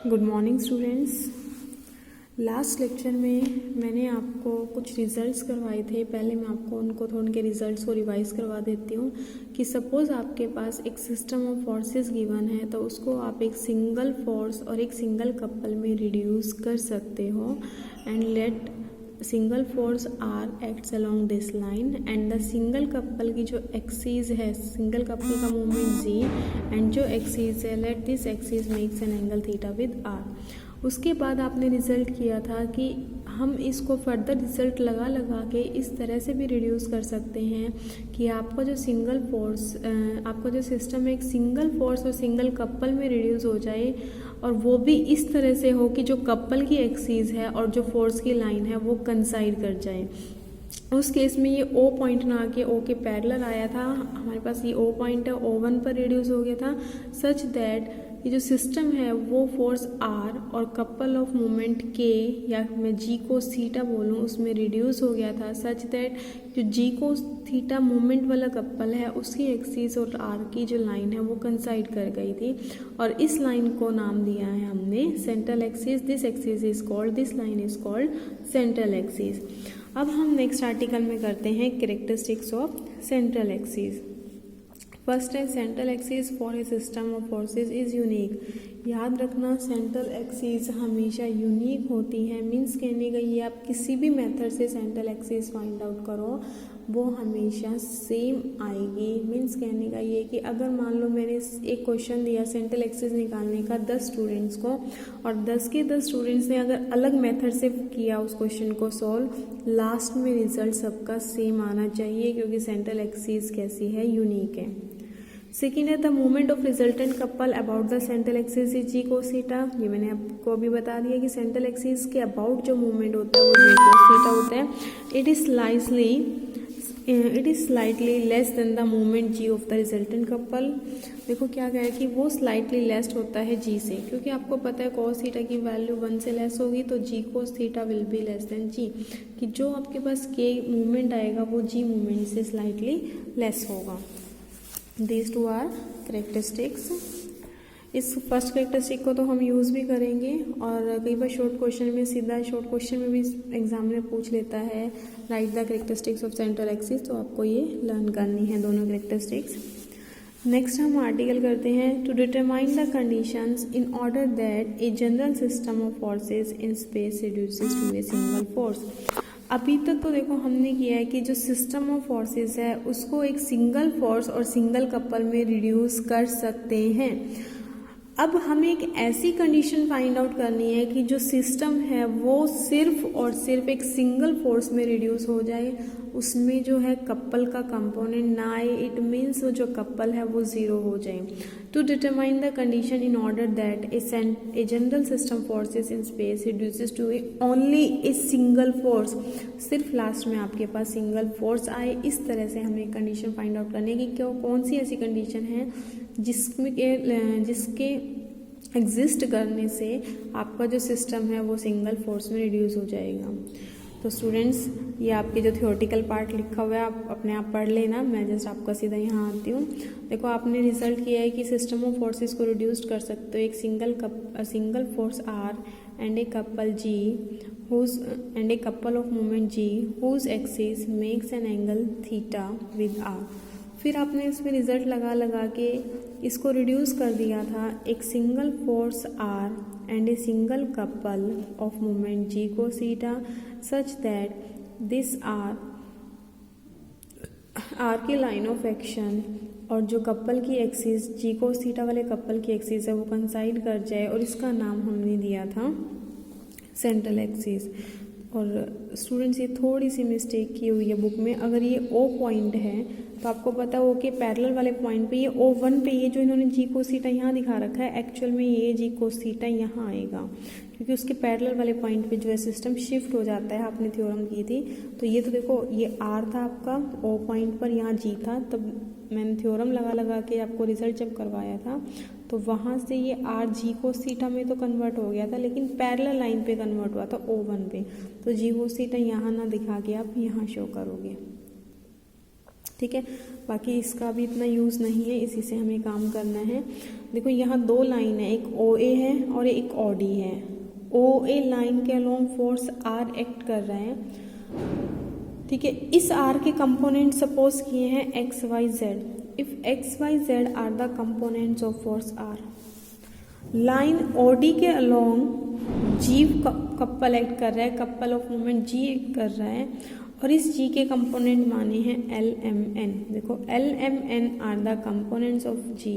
Good morning students. Last lecture में मैंने आपको कुछ रिजल्ट्स करवाए थे। पहले मैं आपको उनके रिजल्ट्स को रिवाइज करवा देती हूँ कि सपोज़ आपके पास एक सिस्टम ऑफ फोर्सेस गिवन है तो उसको आप एक सिंगल फोर्स और एक सिंगल कपल में रिड्यूस कर सकते हो। And let single force R acts along this line and the single couple की जो एक्सिस है, सिंगल कपल का मूवमेंट जी एंड जो एक्सिस है let this axis makes an angle theta with R. उसके बाद आपने रिजल्ट किया था कि हम इसको फर्दर रिजल्ट लगा के इस तरह से भी रिड्यूस कर सकते हैं कि आपका जो सिंगल फोर्स, आपका जो सिस्टम है एक सिंगल फोर्स और सिंगल कपल में रिड्यूस हो जाए, और वो भी इस तरह से हो कि जो कपल की एक्सिस है और जो फोर्स की लाइन है वो कंसाइड कर जाए। उस केस में ये ओ पॉइंट ना आके ओ के पैरेलल आया था, हमारे पास ये ओ पॉइंट है O1 पर रिड्यूस हो गया था, सच दैट ये जो सिस्टम है वो फोर्स आर और कपल ऑफ मोमेंट के या मैं जी को थीटा बोलूँ उसमें रिड्यूस हो गया था, सच दैट जो जी को थीटा मोमेंट वाला कपल है उसकी एक्सिस और आर की जो लाइन है वो कंसाइड कर गई थी, और इस लाइन को नाम दिया है हमने central axis. This axis is called, this line is called central axis. अब हम नेक्स्ट आर्टिकल में करते हैं characteristics of central axis. First है central axis for a system of forces is unique. याद रखना सेंट्रल एक्सिस हमेशा यूनिक होती है। मीन्स कहने का ये आप किसी भी मेथड से सेंट्रल एक्सिस फाइंड आउट करो वो हमेशा सेम आएगी। मीन्स कहने का ये कि अगर मान लो मैंने एक क्वेश्चन दिया सेंट्रल एक्सिस निकालने का 10 स्टूडेंट्स को, और 10 के 10 स्टूडेंट्स ने अगर अलग मेथड से किया उस क्वेश्चन को सॉल्व, लास्ट में रिजल्ट सबका सेम आना चाहिए क्योंकि सेंट्रल एक्सिस कैसी है, यूनिक है। सेकेंड है the movement of resultant couple about the central axis is G cos theta. ये मैंने आपको अभी बता दिया कि सेंट्रल एक्सिस के अबाउट जो मूवमेंट होता है वो जी कोस थीटा होता है। It is slightly less than the movement G of the resultant couple. देखो क्या कह है कि वो स्लाइटली लेस होता है जी से, क्योंकि आपको पता है कॉस थीटा की वैल्यू 1 से लेस होगी तो G cos theta will be less than G, कि जो आपके पास के मूवमेंट आएगा वो जी मूवमेंट से स्लाइटली लेस होगा। These two are characteristics। इस फर्स्ट कैरेक्टरिस्टिक को तो हम यूज़ भी करेंगे, और कई बार शॉर्ट क्वेश्चन में, सीधा शॉर्ट क्वेश्चन में भी एग्जाम में पूछ लेता है right the characteristics of central axis, तो आपको ये लर्न करनी है दोनों कैरेक्टरिस्टिक्स। नेक्स्ट हम आर्टिकल करते हैं to determine the conditions in order that a general system of forces in space reduces to a single force. अभी तक तो देखो हमने किया है कि जो सिस्टम ऑफ फोर्सेस है उसको एक सिंगल फोर्स और सिंगल कपल में रिड्यूस कर सकते हैं। अब हमें एक ऐसी कंडीशन फाइंड आउट करनी है कि जो सिस्टम है वो सिर्फ और सिर्फ एक सिंगल फोर्स में रिड्यूस हो जाए, उसमें जो है कपल का कंपोनेंट ना आए। इट मीन्स वो जो कपल है वो ज़ीरो हो जाए। To determine the condition in order that a general system forces in space reduces to only a single force, सिर्फ लास्ट में आपके पास सिंगल फोर्स आए, इस तरह से हमें कंडीशन फाइंड आउट करनी है कि क्यों कौन सी ऐसी कंडीशन है जिसके एग्जिस्ट करने से आपका जो सिस्टम है वो सिंगल फोर्स में रिड्यूस हो जाएगा। तो स्टूडेंट्स ये आपके जो थियोरटिकल पार्ट लिखा हुआ है आप अपने आप पढ़ लेना, मैं जस्ट आपका सीधा यहाँ आती हूँ। देखो आपने रिजल्ट किया है कि सिस्टम ऑफ फोर्सेस को रिड्यूस कर सकते हो एक single force R and a couple G and a couple of moment G whose axis makes an angle theta with R. फिर आपने इसमें रिजल्ट लगा के इसको रिड्यूस कर दिया था एक single force R and a single couple of moment G cos theta such that this R की लाइन ऑफ एक्शन और जो कपल की एक्सिस जी कोस थीटा वाले कपल की एक्सिस है वो कंसाइड कर जाए, और इसका नाम हमने दिया था सेंट्रल एक्सिस। और स्टूडेंट्स ये थोड़ी सी मिस्टेक की हुई है बुक में। अगर ये ओ पॉइंट है तो आपको पता है ओ के पैरेलल वाले पॉइंट पे ये O1 पे ये जो इन्होंने जी कोस थीटा यहाँ दिखा रखा है, एक्चुअल में ये जी कोस थीटा यहाँ आएगा क्योंकि उसके पैरेलल वाले पॉइंट पे जो है सिस्टम शिफ्ट हो जाता है। आपने थ्योरम की थी तो ये तो देखो ये आर था आपका ओ पॉइंट पर, यहाँ जी था, तब मैंने थ्योरम लगा के आपको रिजल्ट जब करवाया था तो वहाँ से ये आर जी कोस थीटा में तो कन्वर्ट हो गया था, लेकिन पैरेलल लाइन पे कन्वर्ट हुआ था O1 पे, तो जी कोस थीटा यहाँ ना दिखा के आप यहाँ शो करोगे। ठीक है, बाकी इसका भी इतना यूज़ नहीं है, इसी से हमें काम करना है। देखो यहाँ दो लाइन है, एक OA है और एक OD है। OA लाइन के अलोंग फोर्स R एक्ट कर रहा है, ठीक है। इस R के कंपोनेंट सपोज किए हैं X Y Z। If X Y Z are the components of force R, line OD के अलोंग G कपल एक्ट कर रहा है, couple of moment G act कर रहा है, और इस G के कंपोनेंट माने हैं LMN। देखो LMN are the components of G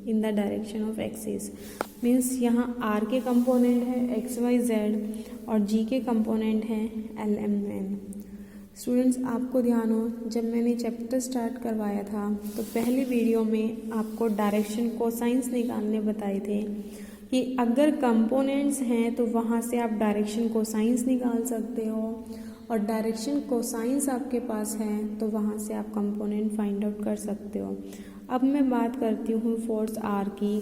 in the direction of axis. Means यहाँ R के कंपोनेंट है XYZ और G के कंपोनेंट है LMN। स्टूडेंट्स आपको ध्यान हो, जब मैंने चैप्टर स्टार्ट करवाया था तो पहली वीडियो में आपको डायरेक्शन कोसाइंस निकालने बताए थे कि अगर कंपोनेंट्स हैं तो वहाँ से आप डायरेक्शन कोसाइंस निकाल सकते हो, और डायरेक्शन कोसाइंस आपके पास है तो वहाँ से आप कंपोनेंट फाइंड आउट कर सकते हो। अब मैं बात करती हूँ फोर्स R की।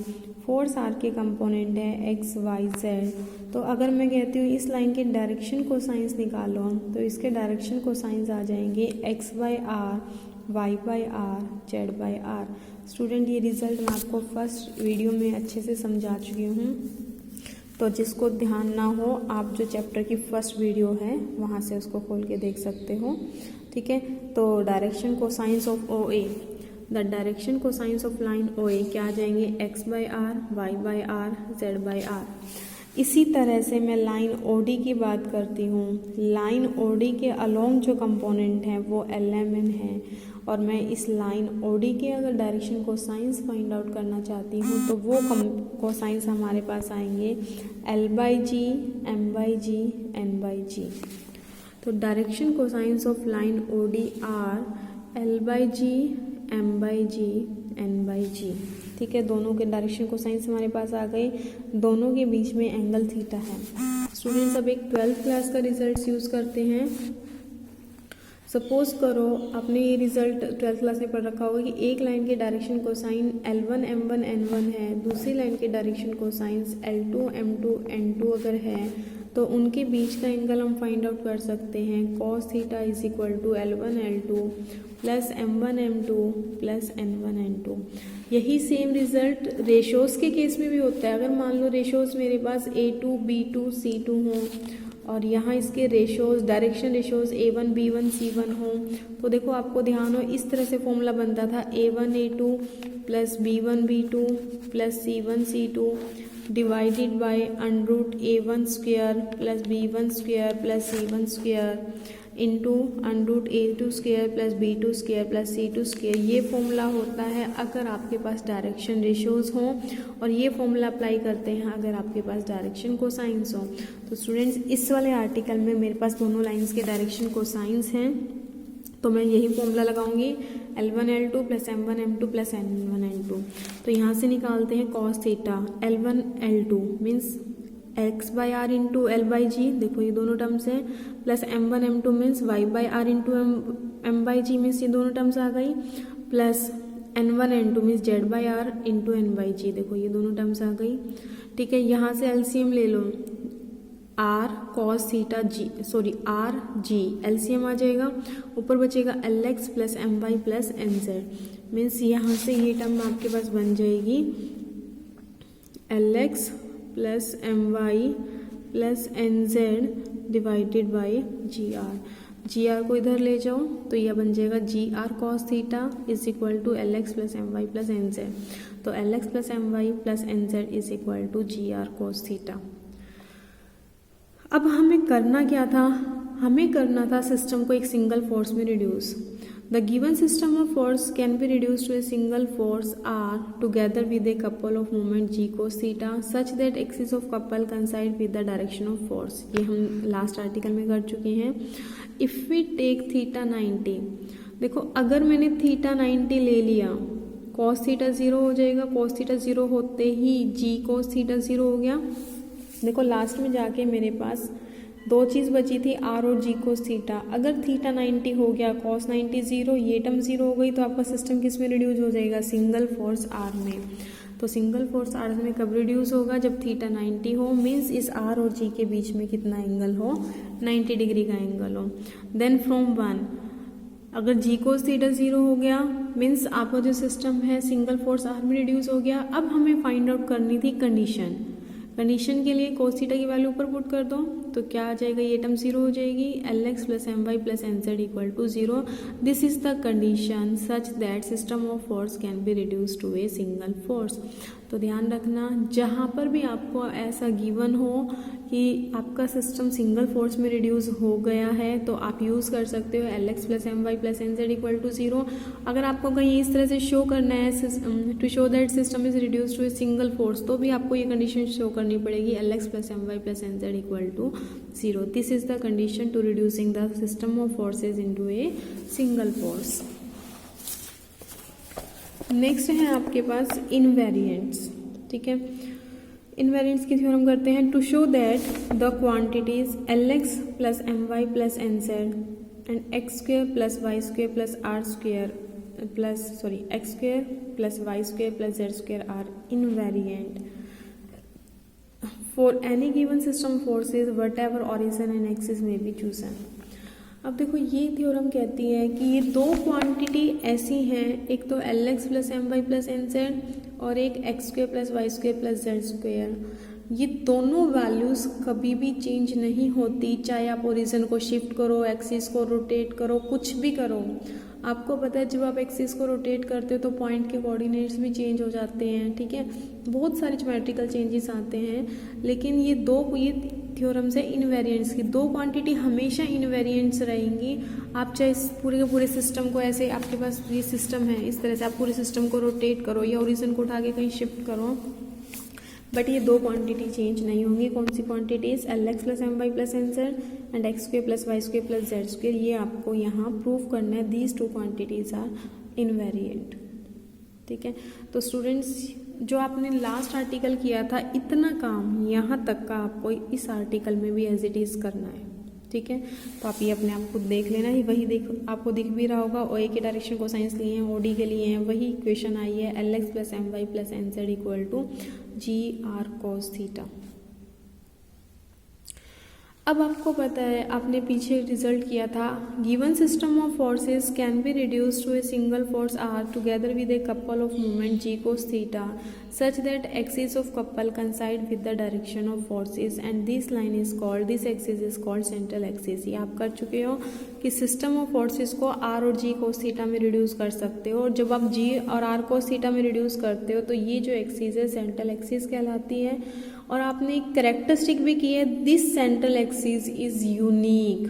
फोर्स R के कंपोनेंट है XYZ। तो अगर मैं कहती हूँ इस लाइन के डायरेक्शन कोसाइंस निकालो तो इसके डायरेक्शन कोसाइंस आ जाएंगे X/R, Y/R, Z/R। स्टूडेंट ये रिजल्ट मैं आपको फर्स्ट वीडियो में अच्छे से समझा चुकी हूँ, तो जिसको ध्यान ना हो आप जो चैप्टर की फर्स्ट वीडियो है वहाँ से उसको खोल के देख सकते हो, ठीक है। तो direction cosines of OA, the direction cosines of line OA क्या आ जाएंगे X/R, Y/R, Z/R। इसी तरह से मैं लाइन OD की बात करती हूँ। लाइन OD के अलोंग जो कंपोनेंट है वो LMN है, और मैं इस लाइन OD के अगर डायरेक्शन कोसाइंस फाइंड आउट करना चाहती हूँ तो वो कोसाइंस हमारे पास आएंगे L/G, M/G, N/G। तो direction cosines of line OD are L/G, M/G, N/G, ठीक है। दोनों के डायरेक्शन कोसाइंस हमारे पास आ गए, दोनों के बीच में एंगल थीटा है। स्टूडेंट्स अब एक 12th क्लास का रिजल्ट यूज़ करते हैं। सपोज करो आपने ये रिजल्ट 12th क्लास में पढ़ रखा होगा कि एक लाइन के direction cosine L1, M1, N1 है, दूसरी लाइन के direction cosines L2, M2, N2 अगर है तो उनके बीच का एंगल हम फाइंड आउट कर सकते हैं। cos theta is equal to L1 L2 plus M1 M2 plus N1 N2। यही सेम रिजल्ट रेशोज़ के केस में भी होता है। अगर मान लो रेशोज़ मेरे पास A2, B2, C2 हों और यहाँ इसके ratios direction ratios A1, B1, C1 हों, तो देखो आपको ध्यान हो इस तरह से फॉर्मूला बनता था A1 A2 plus B1 B2 plus C1 C2 divided by under root A1 square plus B1 square plus C1 square into under root A2 square plus B2 square plus C2 square. ये फॉर्मूला होता है अगर आपके पास direction ratios हों, और ये formula apply करते हैं अगर आपके पास डायरेक्शन कोसाइंस हो। तो स्टूडेंट्स इस वाले आर्टिकल में मेरे पास दोनों लाइंस के डायरेक्शन कोसाइंस हैं, तो मैं यही फॉर्मूला लगाऊंगी L1 L2 plus M1 M2 plus N1 N2। तो यहाँ से निकालते हैं cos theta L1 L2 means X/R into L/G, देखो ये दोनों टर्म्स हैं, plus M1 M2 means Y/R into M/G means ये दोनों टर्म्स आ गई, plus N1 N2 means Z/R into N/G, देखो ये दोनों टर्म्स आ गई, ठीक है। यहाँ से एलसीएम ले लो R cos theta R G, LCM आ जाएगा, ऊपर बचेगा LX plus MY plus NZ means यहाँ से ये टर्म आपके पास बन जाएगी LX plus MY plus NZ divided by GR को इधर ले जाओ तो यह बन जाएगा GR cos theta is equal to LX plus MY plus NZ। तो LX plus MY plus NZ is equal to GR cos theta. अब हमें करना क्या था, हमें करना था सिस्टम को एक सिंगल फोर्स में reduce. The given system of force can be reduce to a single force R together with a couple of moment G cos theta such that axis of couple coincide with the direction of force. ये हम last article में कर चुके हैं। If we take theta 90, देखो अगर मैंने theta 90 ले लिया cos थीटा 0 हो जाएगा, cos थीटा 0 होते ही G cos थीटा 0 हो गया। देखो लास्ट में जाके मेरे पास दो चीज़ बची थी R और G cos थीटा। अगर थीटा 90 हो गया cos 90 0, ये टर्म 0 हो गई, तो आपका सिस्टम किस में रिड्यूस हो जाएगा, सिंगल फोर्स R में। तो सिंगल फोर्स R में कब रिड्यूस होगा, जब थीटा 90 हो, मीन्स इस R और G के बीच में कितना एंगल हो, 90 डिग्री का एंगल हो। देन फ्रॉम 1 अगर G cos थीटा 0 हो गया मीन्स आपका जो सिस्टम है सिंगल फोर्स आर में रिड्यूस हो गया। अब हमें फाइंड आउट करनी थी कंडीशन। कंडीशन के लिए cos थीटा की वैल्यू ऊपर पुट कर दो तो क्या आ जाएगा, ये टर्म 0 हो जाएगी। Lx plus M Y plus N Z equal to 0। This is the condition such that system of force can be reduce to a single force. तो ध्यान रखना, जहाँ पर भी आपको ऐसा गिवन हो कि आपका सिस्टम सिंगल फोर्स में रिड्यूस हो गया है तो आप यूज़ कर सकते हो Lx plus M Y plus N Z equal to 0। अगर आपको कहीं इस तरह से शो करना है to show that system is reduce to a single force, तो भी आपको ये कंडीशन शो करनी पड़ेगी Lx plus M Y plus N Z equal to 0। This is the condition to reducing the system of forces into a single force. Next है आपके पास इनवेरिएंट्स। ठीक है, इनवेरिएंट्स की थ्योरम करते हैं। To show that the quantities Lx plus M Y plus N Z and X square plus Y square plus R square X square plus Y square plus Z square are invariant for any given system forces whatever origin and axis may be chosen. अब देखो ये theorem कहती है कि ये दो quantity ऐसी हैं, एक तो Lx plus M Y plus N Z और एक X square plus Y square plus Z square. ये दोनों वैल्यूज़ कभी भी चेंज नहीं होती, चाहे आप ओरिजिन को शिफ्ट करो, एक्सिस को रोटेट करो, कुछ भी करो। आपको पता है जब आप एक्सिस को रोटेट करते हो तो पॉइंट के कोऑर्डिनेट्स भी चेंज हो जाते हैं। ठीक है, बहुत सारे ज्योमेट्रिकल चेंजेस आते हैं, लेकिन ये थ्योरम्स है इनवेरिएंट्स की। दो क्वांटिटी हमेशा इनवेरिएंट्स रहेंगी। आप चाहे इस पूरे के पूरे सिस्टम को, ऐसे आपके पास ये सिस्टम है, इस तरह से आप पूरे सिस्टम को रोटेट करो या ओरिजिन को उठा के कहीं शिफ्ट करो, बट ये दो क्वांटिटी चेंज नहीं होंगी। कौन सी quantities? Lx plus M Y plus N Z and X square plus Y square plus Z square. ये आपको यहाँ प्रूव करना है, these two quantities are invariant. ठीक है, तो स्टूडेंट्स जो आपने लास्ट आर्टिकल किया था, इतना काम यहाँ तक का आपको इस आर्टिकल में भी एज इट इज़ करना है। ठीक है, तो आप ये अपने आप खुद देख लेना, ही वही आपको दिख भी रहा होगा। ओ ए के डायरेक्शन को साइंस लिए हैं, ओ डी के लिए हैं, वही इक्वेशन आई है Lx plus M Y plus N Z equal to G R cos theta. अब आपको पता है, आपने पीछे रिजल्ट किया था, given system of forces can be reduce to a single force R together with a couple of moment G cos theta such that axis of couple coincide with the direction of forces and this line is called, this axis is called central axis. ये आप कर चुके हो कि system of forces को are और G cos theta में reduce कर सकते हो, और जब आप जी और आर कोस थीटा में रिड्यूस करते हो तो ये जो एक्सिस है सेंट्रल एक्सिस कहलाती है। और आपने एक कैरेक्टरिस्टिक भी की है, this central axis is unique.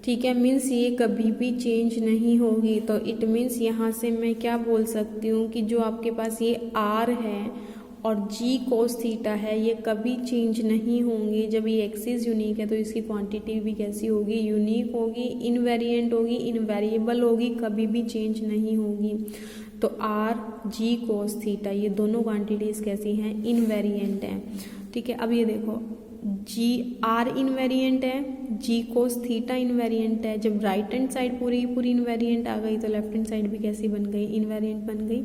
ठीक है, मीन्स ये कभी भी चेंज नहीं होगी। तो इट मीन्स यहाँ से मैं क्या बोल सकती हूँ कि जो आपके पास ये आर है और जी कोस थीटा है, ये कभी चेंज नहीं होंगे। जब ये एक्सिस यूनिक है तो इसकी क्वांटिटी भी कैसी होगी? यूनिक होगी, इनवेरिएंट होगी, इनवेरिएबल होगी, कभी भी चेंज नहीं होगी। तो आर जी कोस थीटा ये दोनों क्वांटिटीज कैसी हैं? इनवेरिएंट हैं। ठीक है, अब ये देखो, जी आर इनवेरिएंट है, जी कोस थीटा इनवेरिएंट है। जब राइट हैंड साइड पूरी इनवेरिएंट आ गई तो लेफ्ट हैंड साइड भी कैसी बन गई? इनवेरिएंट बन गई।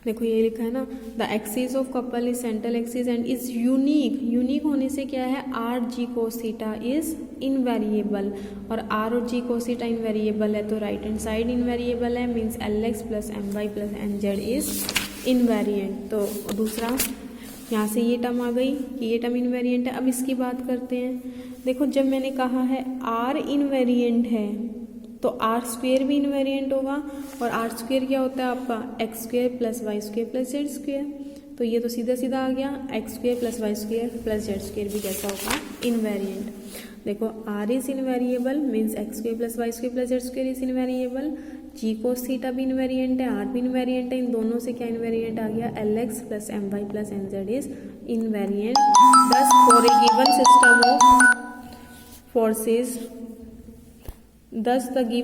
देखो ये लिखा है ना, the axis of couple is central axis and is unique. Unique होने से क्या है? R G cos theta is invariable, और आर और जी कोस थीटा इनवेरिएबल है तो राइट हैंड साइड इनवेरिएबल है, means Lx plus M Y plus N Z is invariant. तो दूसरा यहाँ से ये टर्म आ गई कि ये टर्म इनवेरिएंट है। अब इसकी बात करते हैं। देखो जब मैंने कहा है आर इनवेरिएंट है तो आर स्क्वेयर भी इनवेरिएंट होगा, और आर स्क्वेयर क्या होता है आपका? X square plus Y square plus Z square. तो ये तो सीधा सीधा आ गया, X square plus Y square plus Z square भी कैसा होगा? इनवेरिएंट। देखो R is invariable means X square plus Y square plus Z square is invariable. G cos theta भी इनवेरिएंट है, आर भी इनवेरिएंट है, इन दोनों से क्या इनवेरिएंट आ गया? Lx plus M Y plus N Z is invariant. Thus for a given system of forces, thus the given